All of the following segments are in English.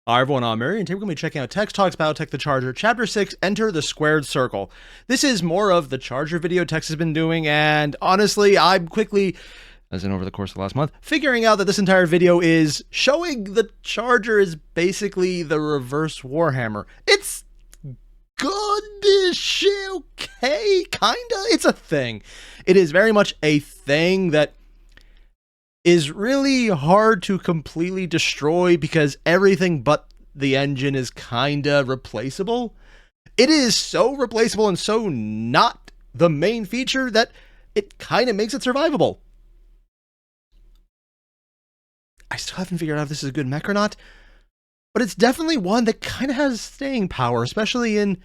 Hi everyone, I'm Airier, and today we're going to be checking out Tex Talks Battletech the Charger, Chapter 6, Enter the Squared Circle. This is more of the Charger video Tex has been doing, and honestly, I'm quickly, as in over the course of the last month, figuring out that this entire video is showing the Charger is basically the reverse Warhammer. It's good-ish, okay, kinda, it's a thing. It is very much a thing that is really hard to completely destroy because everything but the engine is kinda replaceable. It is so replaceable and so not the main feature that it kinda makes it survivable. I still haven't figured out if this is a good mech or not, but it's definitely one that kinda has staying power, especially in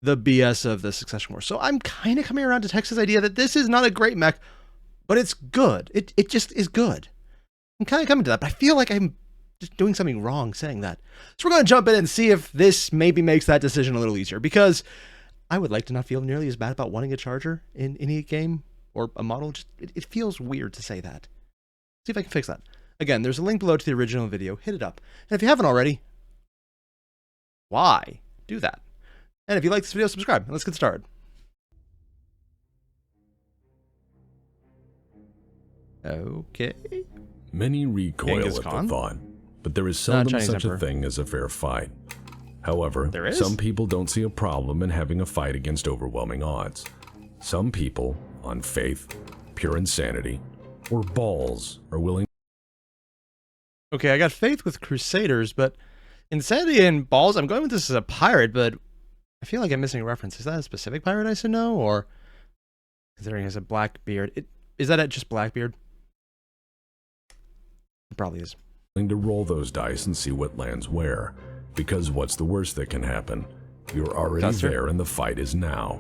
the BS of the Succession Wars. So I'm kinda coming around to Tex's idea that this is not a great mech, but it's good. It just is good. I'm kind of coming to that, but I feel like I'm just doing something wrong saying that. So we're going to jump in and see if this maybe makes that decision a little easier, because I would like to not feel nearly as bad about wanting a Charger in any game or a model. Just it feels weird to say that. See if I can fix that. Again, there's a link below to the original video. Hit it up. And if you haven't already, why? Do that. And if you like this video, subscribe. Let's get started. Okay. Many recoil at the thought, but there is seldom such a thing as a fair fight. However, some people don't see a problem in having a fight against overwhelming odds. Some people, on faith, pure insanity, or balls, are willing. Okay, I got faith with Crusaders, but insanity and balls, I'm going with this as a pirate, but I feel like I'm missing a reference. Is that a specific pirate I should know, or considering he has a black beard? Is that just Blackbeard? It probably is. To roll those dice and see what lands where, because what's the worst that can happen? You're already there and the fight is now.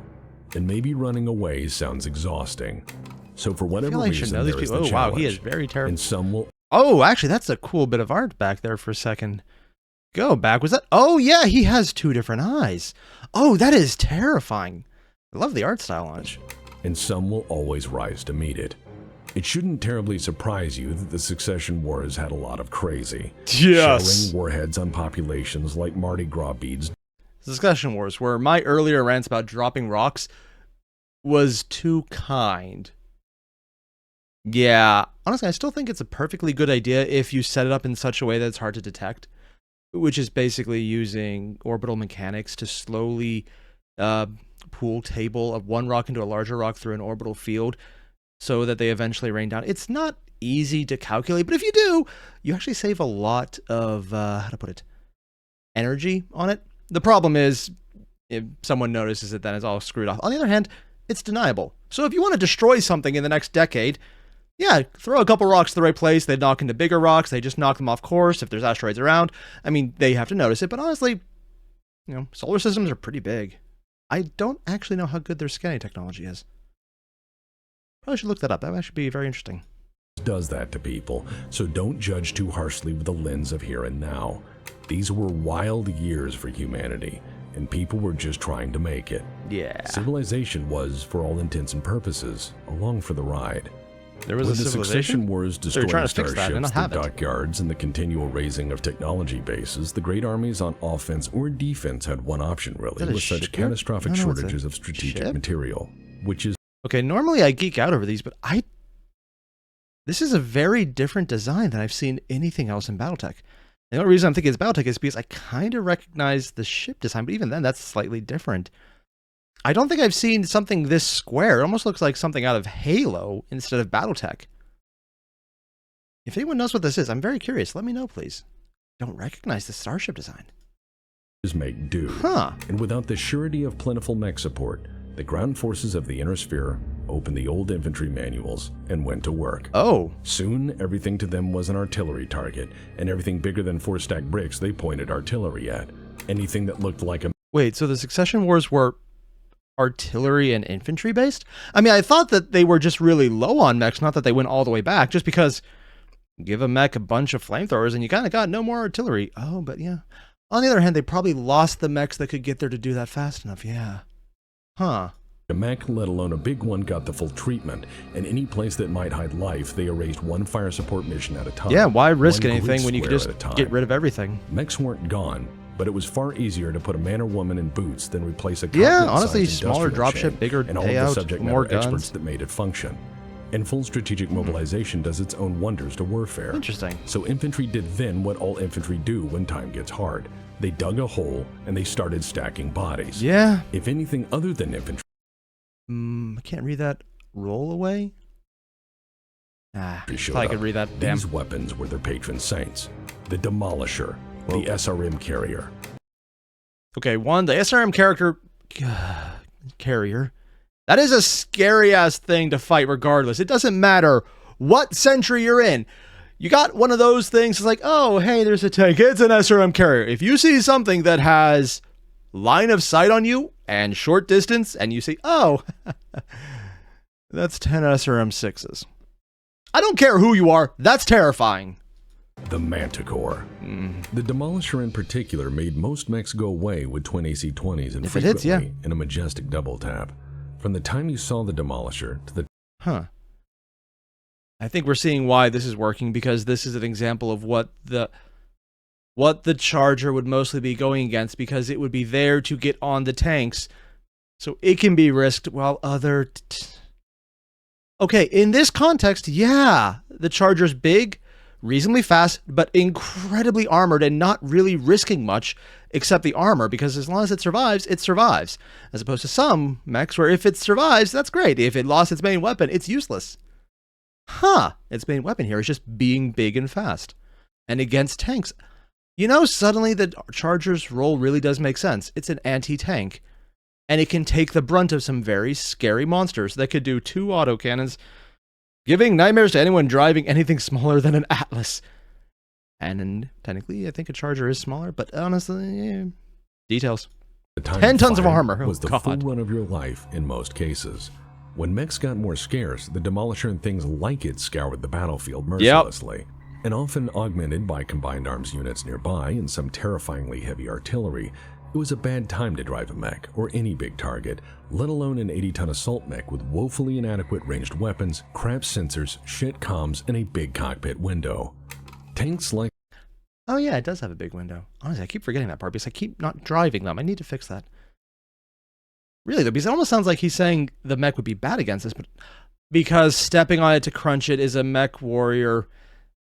And maybe running away sounds exhausting. So for whatever reason, there is the challenge. Oh wow, he is very terrible. And some will. Oh, actually, that's a cool bit of art back there for a second. Go back. Was that? Oh yeah, he has two different eyes. Oh, that is terrifying. I love the art style on it. And some will always rise to meet it. It shouldn't terribly surprise you that the Succession Wars had a lot of crazy. Yes. Showering warheads on populations like Mardi Gras beads. Succession Wars, where my earlier rants about dropping rocks was too kind. Yeah, honestly, I still think it's a perfectly good idea if you set it up in such a way that it's hard to detect, which is basically using orbital mechanics to slowly pool table of one rock into a larger rock through an orbital field, so that they eventually rain down. It's not easy to calculate, but if you do, you actually save a lot of, how to put it, energy on it. The problem is, if someone notices it, then it's all screwed off. On the other hand, it's deniable. So if you want to destroy something in the next decade, yeah, throw a couple rocks to the right place, they knock into bigger rocks, they just knock them off course if there's asteroids around. I mean, they have to notice it, but honestly, you know, solar systems are pretty big. I don't actually know how good their scanning technology is. Probably should look that up. That would actually be very interesting. Does that to people, so don't judge too harshly with the lens of here and now. These were wild years for humanity, and people were just trying to make it. Yeah. Civilization was, for all intents and purposes, along for the ride. There was a civilization? The Succession Wars destroying starships, the dockyards, yards, and the continual raising of technology bases, the great armies on offense or defense had one option, really, with such catastrophic shortages of strategic material, which is... Okay, normally I geek out over these, but this is a very different design than I've seen anything else in Battletech. The only reason I'm thinking it's Battletech is because I kind of recognize the ship design, but even then, that's slightly different. I don't think I've seen something this square. It almost looks like something out of Halo instead of Battletech. If anyone knows what this is, I'm very curious. Let me know, please. I don't recognize the starship design. Make do. And without the surety of plentiful mech support, the ground forces of the Inner Sphere opened the old infantry manuals and went to work. Oh. Soon, everything to them was an artillery target, and everything bigger than 4 stacked bricks they pointed artillery at. Anything that looked like a... Wait, so the Succession Wars were artillery and infantry based? I mean, I thought that they were just really low on mechs, not that they went all the way back, just because give a mech a bunch of flamethrowers and you kind of got no more artillery. Oh, but yeah. On the other hand, they probably lost the mechs that could get there to do that fast enough, yeah. Huh. a mech, let alone a big one, got the full treatment, and any place that might hide life, they erased one fire support mission at a time. Yeah, why risk anything when you could just get rid of everything? Mechs weren't gone, but it was far easier to put a man or woman in boots than replace a honestly, smaller dropship, bigger and all of the subject more matter guns. experts that made it function. And full strategic mobilization does its own wonders to warfare. Interesting. So infantry did then what all infantry do when time gets hard. They dug a hole and they started stacking bodies. Yeah. If anything other than infantry. I can't read that. Roll away? I could read that. Damn. These weapons were their patron saints. The Demolisher, the SRM carrier. Okay, the SRM carrier. That is a scary-ass thing to fight regardless. It doesn't matter what century you're in. You got one of those things, it's like, oh, hey, there's a tank. It's an SRM carrier. If you see something that has line of sight on you and short distance, and you see, oh, that's 10 SRM-6s. I don't care who you are. That's terrifying. The Manticore. The Demolisher in particular made most mechs go away with twin AC-20s and frequently in a majestic double tap. From the time you saw the Demolisher to the... I think we're seeing why this is working, because this is an example of what the Charger would mostly be going against, because it would be there to get on the tanks, so it can be risked while other... Okay, in this context, yeah, the Charger's big, reasonably fast, but incredibly armored and not really risking much except the armor, because as long as it survives, as opposed to some mechs where if it survives, that's great. If it lost its main weapon, it's useless. Its main weapon here is just being big and fast. And against tanks, you know, suddenly the Charger's role really does make sense. It's an anti-tank, and it can take the brunt of some very scary monsters that could do 2 autocannons, giving nightmares to anyone driving anything smaller than an Atlas. And technically, I think a Charger is smaller, but honestly, details. 10 tons of armor. Was the full run of your life in most cases. When mechs got more scarce, the Demolisher and things like it scoured the battlefield mercilessly, and often augmented by combined arms units nearby and some terrifyingly heavy artillery. It was a bad time to drive a mech, or any big target, let alone an 80-ton assault mech with woefully inadequate ranged weapons, crap sensors, shit comms, and a big cockpit window. Tanks like... Oh yeah, it does have a big window. Honestly, I keep forgetting that part because I keep not driving them. I need to fix that. Really though, because it almost sounds like he's saying the mech would be bad against this, but because stepping on it to crunch it is a mech warrior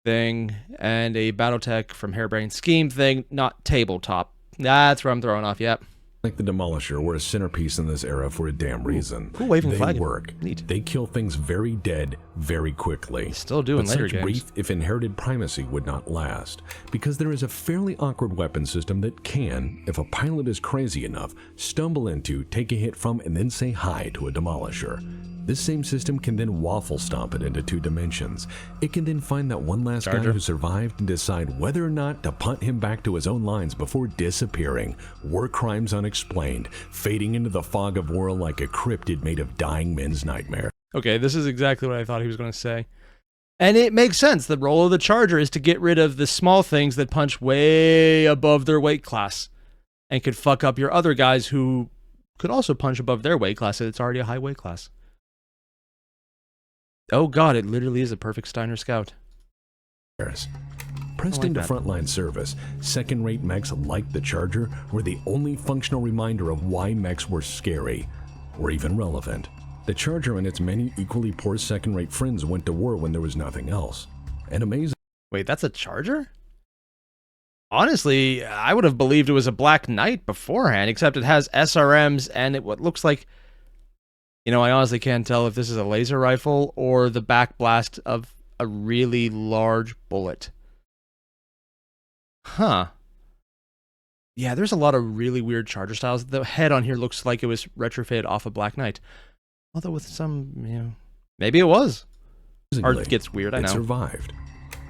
thing, and a Battletech from Harebrained Scheme thing, not tabletop. That's where I'm throwing off, yep. Like the Demolisher were a centerpiece in this era for a damn reason. Cool waving flag. They work. Neat. They kill things very dead, very quickly. Still do in later games. Brief, if inherited primacy would not last, because there is a fairly awkward weapon system that can, if a pilot is crazy enough, stumble into, take a hit from, and then say hi to a Demolisher. This same system can then waffle stomp it into 2 dimensions. It can then find that one last guy who survived and decide whether or not to punt him back to his own lines before disappearing. War crimes unexplained, fading into the fog of war like a cryptid made of dying men's nightmare. Okay, this is exactly what I thought he was going to say. And it makes sense. The role of the Charger is to get rid of the small things that punch way above their weight class and could fuck up your other guys who could also punch above their weight class. It's already a high weight class. Oh god, it literally is a perfect Steiner Scout. Pressed into frontline service, second-rate mechs like the Charger were the only functional reminder of why mechs were scary, or even relevant. The Charger and its many equally poor second-rate friends went to war when there was nothing else. And amazing. Wait, that's a Charger? Honestly, I would have believed it was a Black Knight beforehand, except it has SRMs and what looks like... You know, I honestly can't tell if this is a laser rifle or the backblast of a really large bullet. Huh. Yeah, there's a lot of really weird Charger styles. The head on here looks like it was retrofitted off a Black Knight. Although with some, you know, maybe it was. Art gets weird, I know. It survived.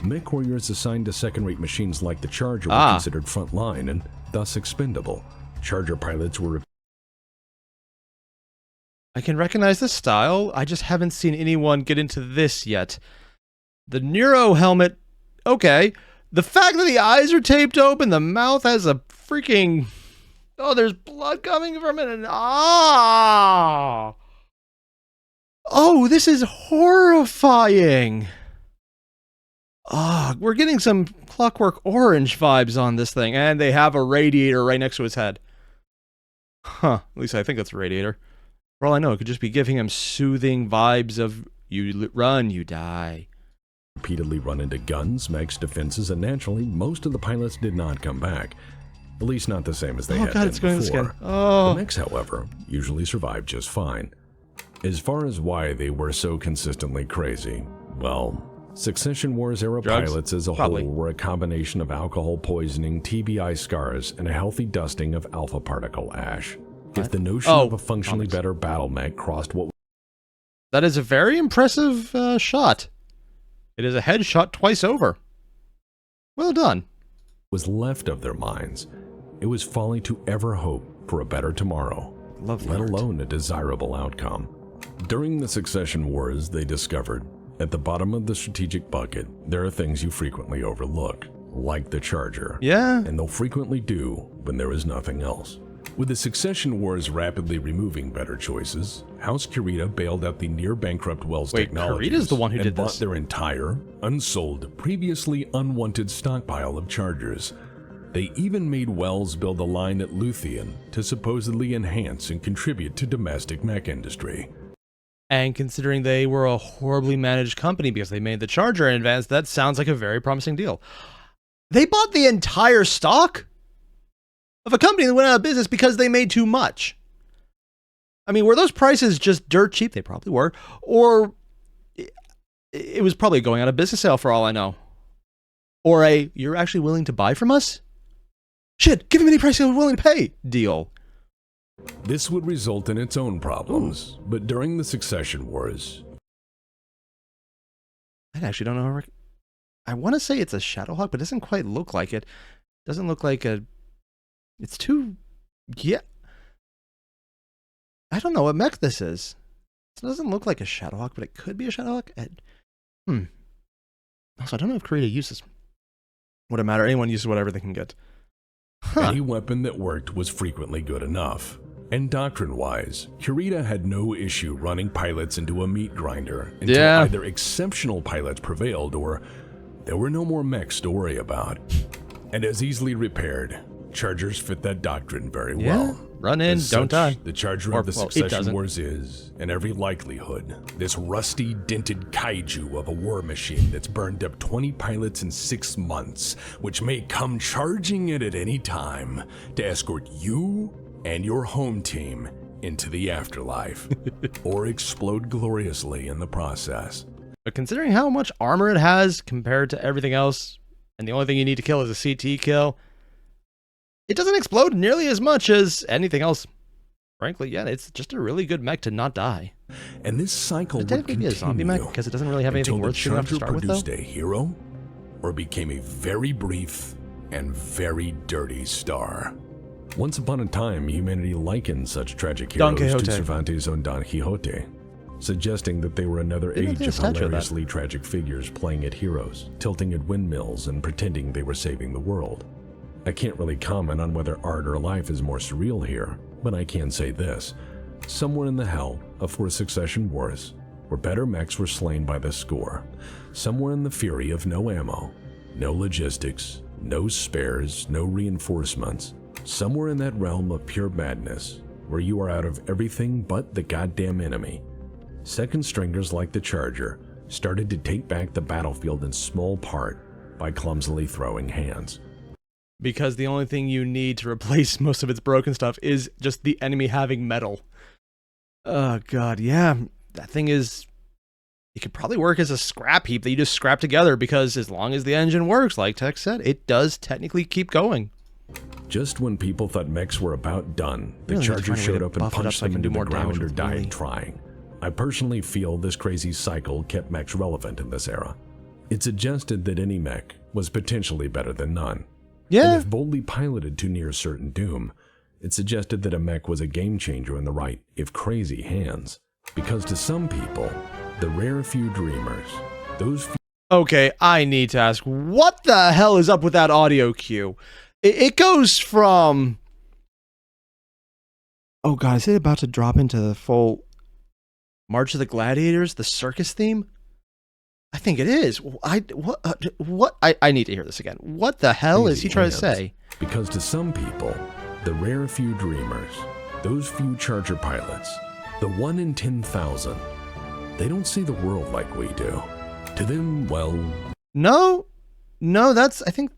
Mech warriors assigned to second-rate machines like the Charger were considered frontline and thus expendable. Charger pilots were... I can recognize this style, I just haven't seen anyone get into this yet. The Neuro helmet, okay. The fact that the eyes are taped open, the mouth has a freaking Oh, there's blood coming from it. And, ah! Oh, this is horrifying. Ah, we're getting some Clockwork Orange vibes on this thing. And they have a radiator right next to his head. Huh, at least I think it's a radiator. For all I know, it could just be giving him soothing vibes of, you run, you die. Repeatedly run into guns, mechs, defenses, and naturally, most of the pilots did not come back. At least not the same as they had been before. Oh. The mechs, however, usually survived just fine. As far as why they were so consistently crazy, well, Succession Wars era pilots as a whole were a combination of alcohol poisoning, TBI scars, and a healthy dusting of alpha particle ash. If the notion of a functionally better battle mech crossed what... That is a very impressive shot. It is a headshot twice over. Well done. ...was left of their minds, it was folly to ever hope for a better tomorrow, let alone a desirable outcome. During the Succession Wars, they discovered, at the bottom of the strategic bucket, there are things you frequently overlook, like the Charger. Yeah. And they'll frequently do when there is nothing else. With the Succession Wars rapidly removing better choices, House Kirita bailed out the near-bankrupt Wells Technologies Kirita's the one who did bought their entire, unsold, previously unwanted stockpile of Chargers. They even made Wells build a line at Luthien to supposedly enhance and contribute to domestic mech industry. And considering they were a horribly managed company because they made the Charger in advance, that sounds like a very promising deal. They bought the entire stock of a company that went out of business because they made too much. I mean, were those prices just dirt cheap? They probably were. Or it was probably going out of business sale for all I know. Or a, you're actually willing to buy from us? Shit, give him any price you're willing to pay deal. This would result in its own problems, but during the Succession Wars... I actually don't know. I want to say it's a Shadowhawk, but it doesn't quite look like it. Doesn't look like a... It's too... Yeah. I don't know what mech this is. It doesn't look like a Shadowhawk, but it could be a Shadowhawk. Also, I don't know if Kirita uses... Would it matter? Anyone uses whatever they can get. Any weapon that worked was frequently good enough. And doctrine-wise, Kirita had no issue running pilots into a meat grinder until either exceptional pilots prevailed or there were no more mechs to worry about. And as easily repaired, Chargers fit that doctrine very well. Run in, don't die. The Charger of the Succession Wars is, in every likelihood, this rusty, dented kaiju of a war machine that's burned up 20 pilots in 6 months, which may come charging in at any time to escort you and your home team into the afterlife, or explode gloriously in the process. But considering how much armor it has compared to everything else, and the only thing you need to kill is a CT kill, it doesn't explode nearly as much as anything else. Frankly, yeah, it's just a really good mech to not die. And this cycle would technically be a zombie mech because it doesn't really have anything worth shooting off to start with, though. Produced a hero, or became a very brief and very dirty star. Once upon a time, humanity likened such tragic heroes to Cervantes' own Don Quixote, suggesting that they were another age of hilariously tragic figures playing at heroes, tilting at windmills, and pretending they were saving the world. I can't really comment on whether art or life is more surreal here, but I can say this. Somewhere in the hell of 4 Succession Wars, where better mechs were slain by the score, somewhere in the fury of no ammo, no logistics, no spares, no reinforcements, somewhere in that realm of pure madness, where you are out of everything but the goddamn enemy, second stringers like the Charger started to take back the battlefield in small part by clumsily throwing hands. Because the only thing you need to replace most of its broken stuff is just the enemy having metal. Oh god, yeah. That thing is... It could probably work as a scrap heap that you just scrap together, because as long as the engine works, like Tech said, it does technically keep going. Just when people thought mechs were about done, the Charger showed up and punched them into the ground or died trying. I personally feel this crazy cycle kept mechs relevant in this era. It suggested that any mech was potentially better than none. Yeah. And if boldly piloted to near certain doom, it suggested that a mech was a game changer in the right, if crazy, hands. Because to some people, the rare few dreamers, those few... Okay, I need to ask, what the hell is up with that audio cue? It goes from Oh god, is it about to drop into the full March of the Gladiators, the circus theme? I think it is. I need to hear this again. What the hell is he trying to say? Because to some people, the rare few dreamers, those few charger pilots, the 1 in 10,000, they don't see the world like we do. To them, well... No, that's... I think...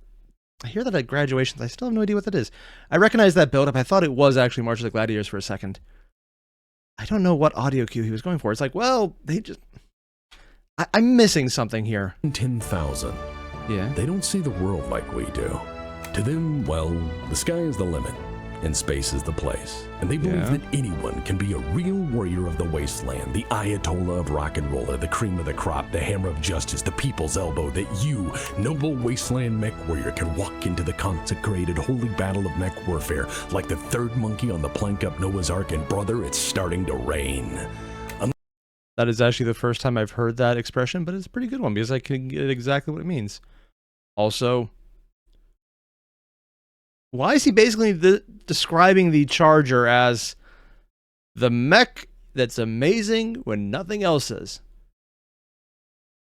I hear that at graduations. I still have no idea what that is. I recognize that build-up. I thought it was actually March of the Gladiators for a second. I don't know what audio cue he was going for. It's like, well, they just... I'm missing something here. 10,000. Yeah. They don't see the world like we do. To them, well, the sky is the limit, and space is the place. And they believe that anyone can be a real warrior of the wasteland, the Ayatollah of rock and roller, the cream of the crop, the hammer of justice, the people's elbow, that you, noble wasteland mech warrior, can walk into the consecrated holy battle of mech warfare like the third monkey on the plank up Noah's Ark, and brother, it's starting to rain. That is actually the first time I've heard that expression, but it's a pretty good one because I can get exactly what it means. Also, why is he basically describing the Charger as the mech that's amazing when nothing else is?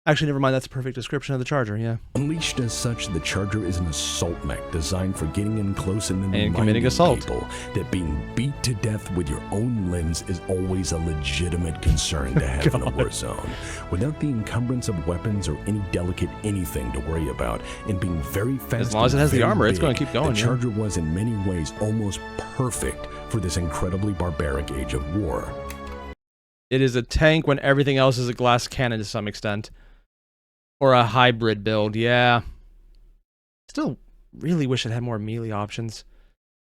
Actually, never mind. That's a perfect description of the Charger, yeah. Unleashed as such, the Charger is an assault mech designed for getting in close and then committing assault. People that being beat to death with your own limbs is always a legitimate concern to have in a war zone. Without the encumbrance of weapons or any delicate anything to worry about, and being very fast. As long as it has the armor, it's going to keep going. The Charger was in many ways almost perfect for this incredibly barbaric age of war. It is a tank when everything else is a glass cannon to some extent. Or a hybrid build, yeah. Still really wish it had more melee options.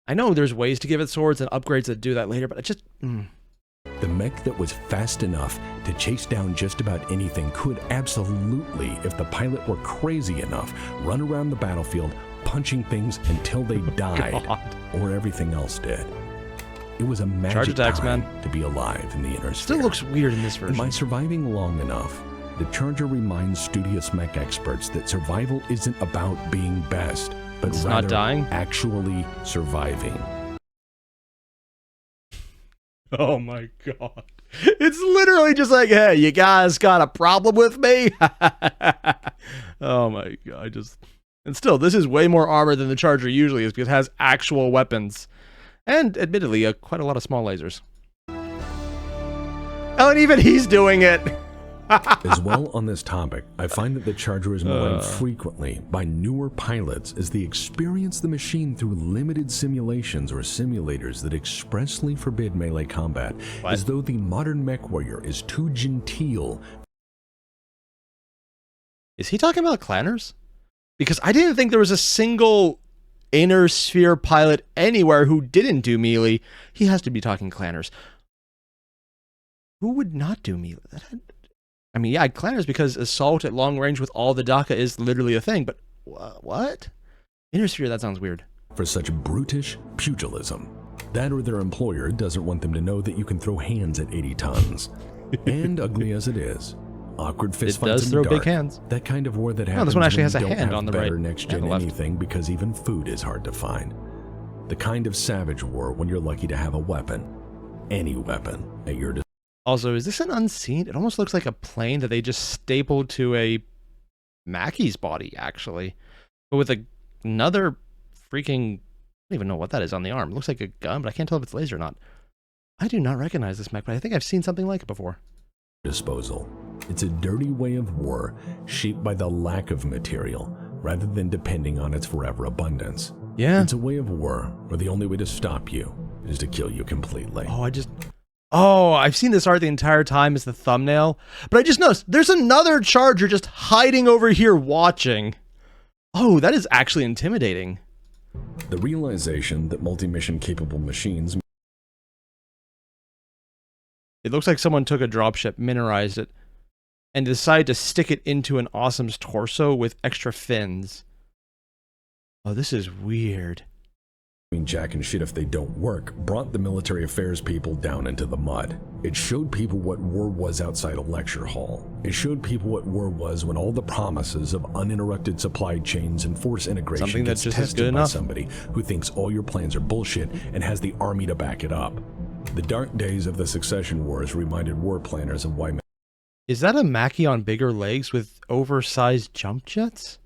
I know there's ways to give it swords and upgrades that do that later, but it just... The mech that was fast enough to chase down just about anything could absolutely, if the pilot were crazy enough, run around the battlefield punching things until they died, or everything else did. It was a magic time to be alive in the inner sphere. Still looks weird in this version. By surviving long enough, the Charger reminds studious mech experts that survival isn't about being best, but rather not dying, actually surviving. Oh my god. It's literally just like, hey, you guys got a problem with me? Oh my god, And still, this is way more armor than the Charger usually is because it has actual weapons. And, admittedly, quite a lot of small lasers. Oh, and even he's doing it! As well on this topic, I find that the Charger is maligned frequently by newer pilots as they experience the machine through limited simulations or simulators that expressly forbid melee combat, as though the modern mech warrior is too genteel. Is he talking about clanners? Because I didn't think there was a single inner sphere pilot anywhere who didn't do melee. He has to be talking clanners. Who would not do melee? I mean, yeah, clanners because assault at long range with all the DACA is literally a thing, but what? Inner sphere, that sounds weird. For such brutish pugilism. That or their employer doesn't want them to know that you can throw hands at 80 tons. And ugly as it is, awkward fistfights in the dark. Big hands. That kind of war that happens this one actually has when a you hand don't on have the better right next-gen anything because even food is hard to find. The kind of savage war when you're lucky to have a weapon, any weapon, at your disposal. Also, is this an unseen? It almost looks like a plane that they just stapled to a Mackey's body, actually. But with another freaking... I don't even know what that is on the arm. It looks like a gun, but I can't tell if it's laser or not. I do not recognize this mech, but I think I've seen something like it before. Disposal. It's a dirty way of war, shaped by the lack of material, rather than depending on its forever abundance. Yeah. It's a way of war where the only way to stop you is to kill you completely. Oh, I've seen this art the entire time as the thumbnail, but I just noticed there's another Charger just hiding over here watching. Oh, that is actually intimidating. The realization that multi-mission capable machines... It looks like someone took a dropship, miniaturized it, and decided to stick it into an awesome's torso with extra fins. Oh, this is weird. Jack and shit if they don't work, brought the military affairs people down into the mud. It showed people what war was outside a lecture hall. It showed people what war was when all the promises of uninterrupted supply chains and force integration gets tested by somebody who thinks all your plans are bullshit and has the army to back it up. The dark days of the Succession Wars reminded war planners of why... Is that a Mackie on bigger legs with oversized jump jets?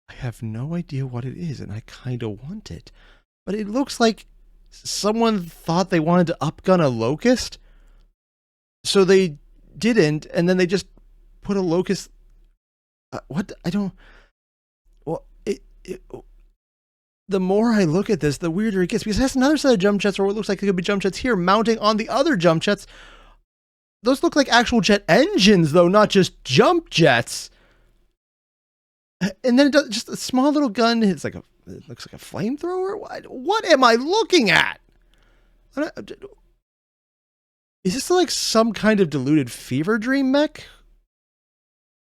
I have no idea what it is, and I kind of want it. But it looks like someone thought they wanted to upgun a Locust, so they didn't, and then they just put a Locust... what? I don't... Well, the more I look at this, the weirder it gets, because it has another set of jump jets, or what looks like it could be jump jets here, mounting on the other jump jets. Those look like actual jet engines, though, not just jump jets. And then it does just a small little gun. It looks like a flamethrower. What am I looking at? Is this like some kind of diluted fever dream mech?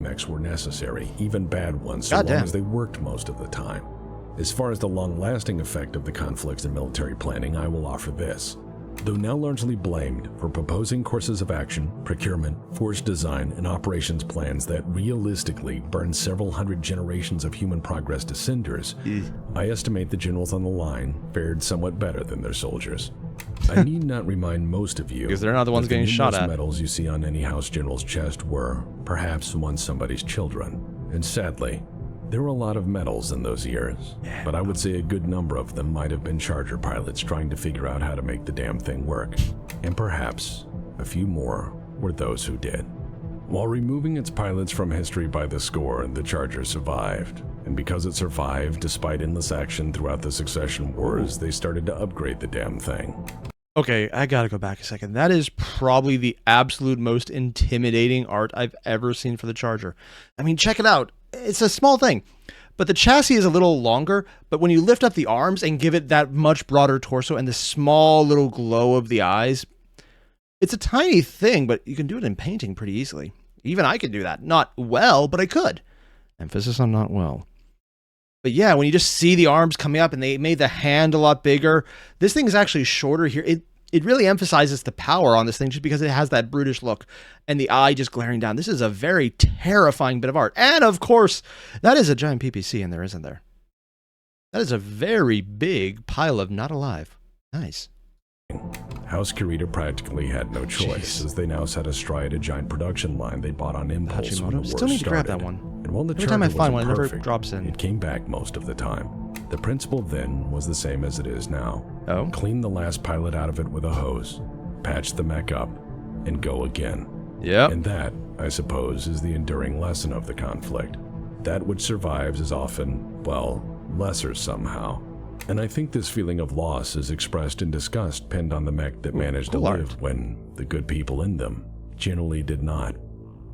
Mechs were necessary, even bad ones, so long as they worked most of the time. As far as the long-lasting effect of the conflicts in military planning, I will offer this. Though now largely blamed for proposing courses of action, procurement, force design, and operations plans that realistically burn several hundred generations of human progress to cinders, I estimate the generals on the line fared somewhat better than their soldiers. I need not remind most of you, because they're not the ones getting shot at. Medals you see on any house general's chest were, perhaps, once somebody's children. And sadly, there were a lot of medals in those years, but I would say a good number of them might have been Charger pilots trying to figure out how to make the damn thing work. And perhaps a few more were those who did. While removing its pilots from history by the score, the Charger survived. And because it survived, despite endless action throughout the Succession Wars, they started to upgrade the damn thing. Okay, I gotta go back a second. That is probably the absolute most intimidating art I've ever seen for the Charger. I mean, check it out. It's a small thing, but the chassis is a little longer, but when you lift up the arms and give it that much broader torso and the small little glow of the eyes, it's a tiny thing, but you can do it in painting pretty easily. Even I could do that. Not well, but I could. Emphasis on not well. But yeah, when you just see the arms coming up and they made the hand a lot bigger, this thing is actually shorter here. It really emphasizes the power on this thing just because it has that brutish look and the eye just glaring down. This is a very terrifying bit of art. And of course, that is a giant PPC in there, isn't there? That is a very big pile of not alive. Nice. House Kirita practically had no choice, as they now sat astride a giant production line they bought on impulse when the war Still need to grab that one. And while the Every time I find one, it never perfect, drops in. It came back most of the time. The principle then was the same as it is now. Oh? Clean the last pilot out of it with a hose, patch the mech up, and go again. Yep. And that, I suppose, is the enduring lesson of the conflict. That which survives is often, well, lesser somehow. And I think this feeling of loss is expressed in disgust pinned on the mech that managed to live when the good people in them generally did not.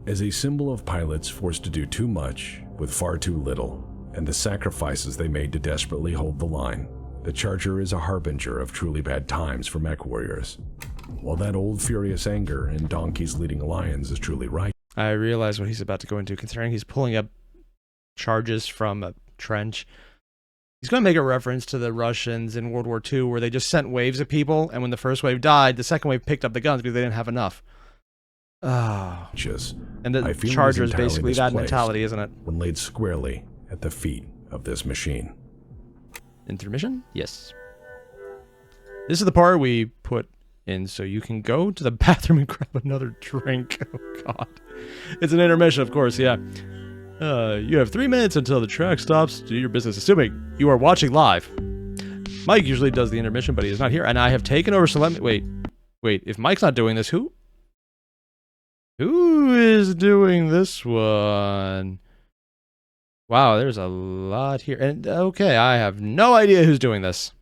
As a symbol of pilots forced to do too much with far too little, and the sacrifices they made to desperately hold the line, the Charger is a harbinger of truly bad times for mech warriors. While that old furious anger in Donkey's leading lions is truly right. I realize what he's about to go into, considering he's pulling up charges from a trench. He's going to make a reference to the Russians in World War II, where they just sent waves of people, and when the first wave died, the second wave picked up the guns because they didn't have enough. Oh. And the Charger is basically that mentality, isn't it? When laid squarely at the feet of this machine. Intermission? Yes. This is the part we put in so you can go to the bathroom and grab another drink. Oh, God. It's an intermission, of course, yeah. You have 3 minutes until the track stops to do your business, assuming you are watching live. Mike usually does the intermission, but he is not here, and I have taken over, so let me... Wait, if Mike's not doing this, who is doing this one? Wow, there's a lot here. And okay, I have no idea who's doing this.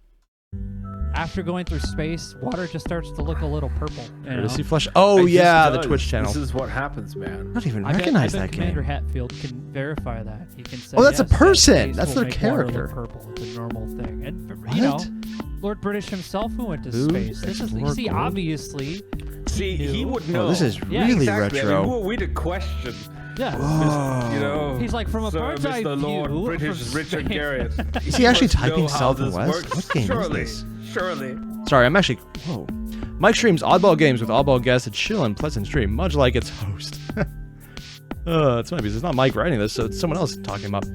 After going through space, water just starts to look a little purple. Courtesy flush. Oh yeah, the Twitch channel. This is what happens, man. I don't even recognize that game. Commander Hatfield can verify that. He can say, oh, that's a person. That's their character. Purple. It's a normal thing. And you know, Lord British himself who went to space. This is, you see, obviously. See, he would know. Oh, this is really exactly. retro. I mean, who are we to question? Yeah. You know, he's like, from a bird's eye view. Lord British Richard Garriott. Is he actually typing South and West? What game is this? Surely. Sorry, I'm actually... Whoa. Mike streams oddball games with oddball guests. It's chill and pleasant stream, much like its host. It's funny because it's not Mike writing this, so it's someone else talking about.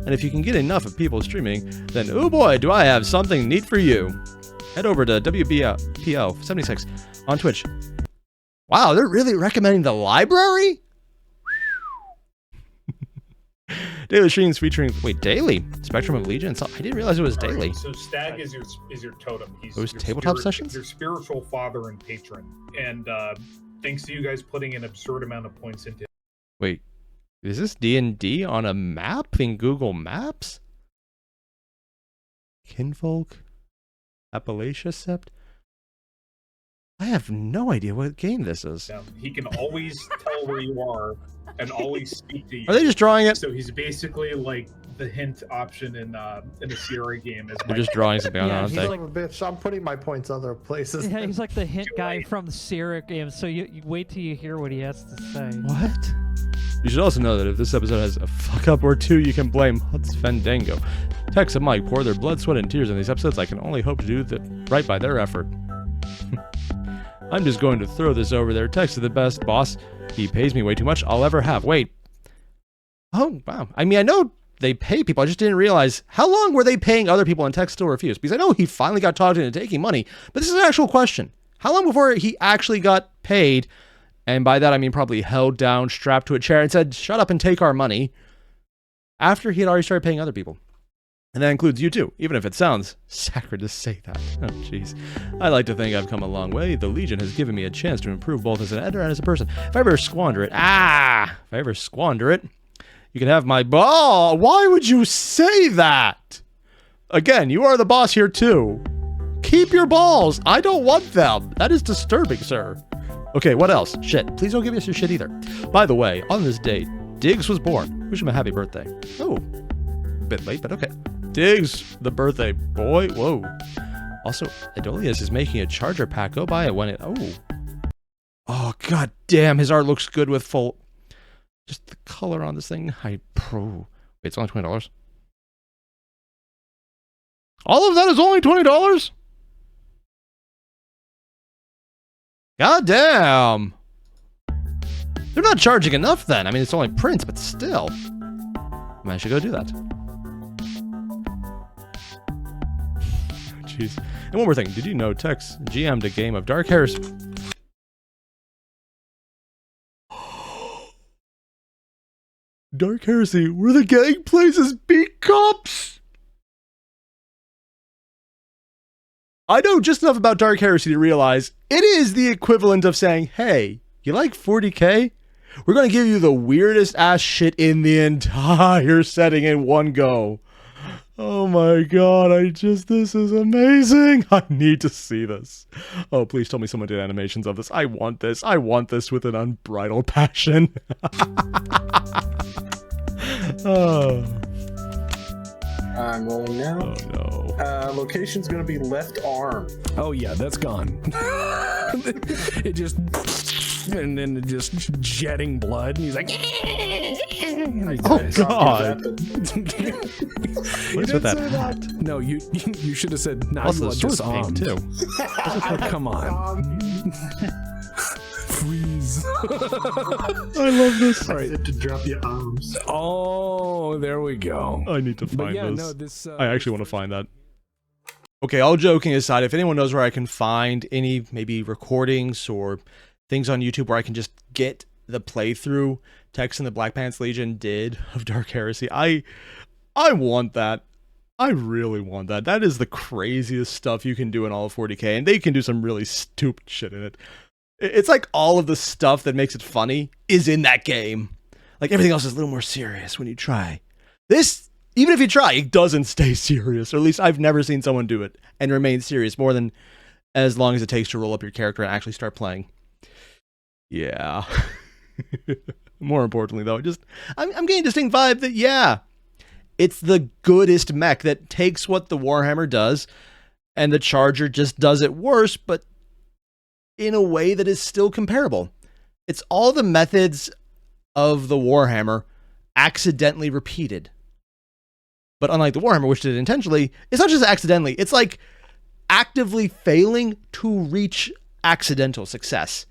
And if you can get enough of people streaming, then oh boy, do I have something neat for you. Head over to WBPL76 on Twitch. Wow, they're really recommending the library? Daily streams featuring daily Spectrum of Legion. I didn't realize it was daily. So Stag is your totem. He's Those your tabletop sessions. Your spiritual father and patron. And thanks to you guys putting an absurd amount of points into. Wait, is this D&D on a map in Google Maps? Kinfolk, Appalachia Sept. I have no idea what game this is. He can always tell where you are and always speak to you. Are they just drawing it? So he's basically like the hint option in the Sierra game. They're just drawing something on, aren't they? Like a bitch. I'm putting my points other places. Yeah, he's like the hint guy from the Sierra game. So you wait till you hear what he has to say. What? You should also know that if this episode has a fuck up or two, you can blame Huts Fandango. Tex and Mike pour their blood, sweat, and tears in these episodes. I can only hope to do right by their effort. I'm just going to throw this over there. Tex is the best boss. He pays me way too much I'll ever have. Wait. Oh, wow. I mean, I know they pay people. I just didn't realize how long were they paying other people and Tex still refused? Because I know he finally got talked into taking money, but this is an actual question. How long before he actually got paid? And by that, I mean probably held down, strapped to a chair and said, shut up and take our money. After he had already started paying other people. And that includes you too, even if it sounds sacred to say that. Oh, jeez. I like to think I've come a long way. The Legion has given me a chance to improve both as an editor and as a person. If I ever squander it, you can have my ball. Why would you say that? Again, you are the boss here too. Keep your balls. I don't want them. That is disturbing, sir. Okay, what else? Shit. Please don't give us your shit either. By the way, on this date, Diggs was born. Wish him a happy birthday. Oh, a bit late, but okay. Diggs, the birthday boy. Whoa. Also, Adolius is making a charger pack. Go buy it when it... Oh, god damn. His art looks good with full... Just the color on this thing. Wait, it's only $20? All of that is only $20? God damn. They're not charging enough then. I mean, it's only prints, but still. I should go do that. Jeez. And one more thing. Did you know Tex GM'd a game of Dark Heresy? Dark Heresy, where the gang plays as beat cops? I know just enough about Dark Heresy to realize it is the equivalent of saying, hey, you like 40K? We're going to give you the weirdest ass shit in the entire setting in one go. Oh my god, this is amazing. I need to see this. Oh, please tell me someone did animations of this. I want this with an unbridled passion. Oh. I'm rolling now. Oh no. Location's gonna be left arm. Oh yeah, that's gone. It just... And then just jetting blood, and he's like... Oh god! What's with that? No, you should have said, nah, also, you the sword's pink too. Oh, come on. Freeze. I love this. All right. To drop your arms. Oh, there we go. I need to find this. No, this I actually want to find that. Okay, all joking aside, if anyone knows where I can find any maybe recordings or things on YouTube where I can just get the playthrough Tex and the Black Pants Legion did of Dark Heresy, I want that. I really want that. That is the craziest stuff you can do in all of 40K, and they can do some really stupid shit in it. It's like all of the stuff that makes it funny is in that game. Like everything else is a little more serious when you try. This, even if you try, it doesn't stay serious, or at least I've never seen someone do it and remain serious more than as long as it takes to roll up your character and actually start playing. Yeah. More importantly, though, I'm getting a distinct vibe that, yeah, it's the goodest mech that takes what the Warhammer does, and the Charger just does it worse, but in a way that is still comparable. It's all the methods of the Warhammer accidentally repeated. But unlike the Warhammer, which did it intentionally, it's not just accidentally, it's like actively failing to reach accidental success.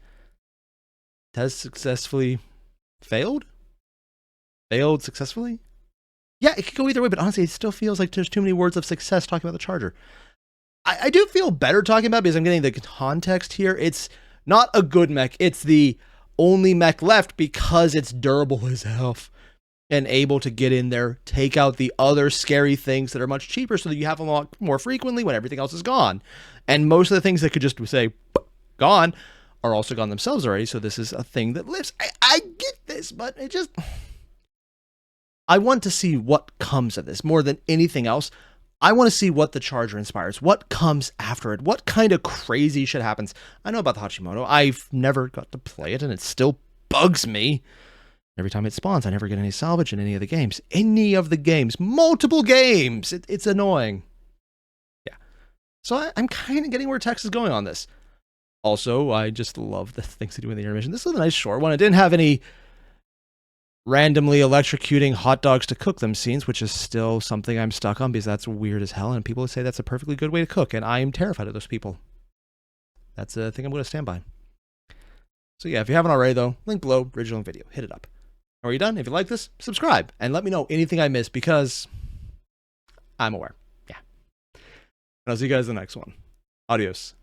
Has successfully failed? Failed successfully? Yeah, it could go either way, but honestly, it still feels like there's too many words of success talking about the Charger. I do feel better talking about it because I'm getting the context here. It's not a good mech. It's the only mech left because it's durable as hell and able to get in there, take out the other scary things that are much cheaper so that you have them a lot more frequently when everything else is gone. And most of the things that could just say, gone, are also gone themselves already. So this is a thing that lives. I get this, but it just... I want to see what comes of this more than anything else. I want to see what the Charger inspires, what comes after it, what kind of crazy shit happens. I know about the Hachimoto. I've never got to play it, and it still bugs me. Every time it spawns, I never get any salvage in any of the games. Any of the games. Multiple games. It's annoying. Yeah. So I'm kind of getting where Tex is going on this. Also, I just love the things they do in the intermission. This is a nice short one. It didn't have any randomly electrocuting hot dogs to cook them scenes, which is still something I'm stuck on because that's weird as hell, and people say that's a perfectly good way to cook, and I am terrified of those people. That's a thing I'm going to stand by. So yeah, if you haven't already though, link below, original video, hit it up. Are you done? If you like this, subscribe, and let me know anything I missed because I'm aware. Yeah. And I'll see you guys in the next one. Adios.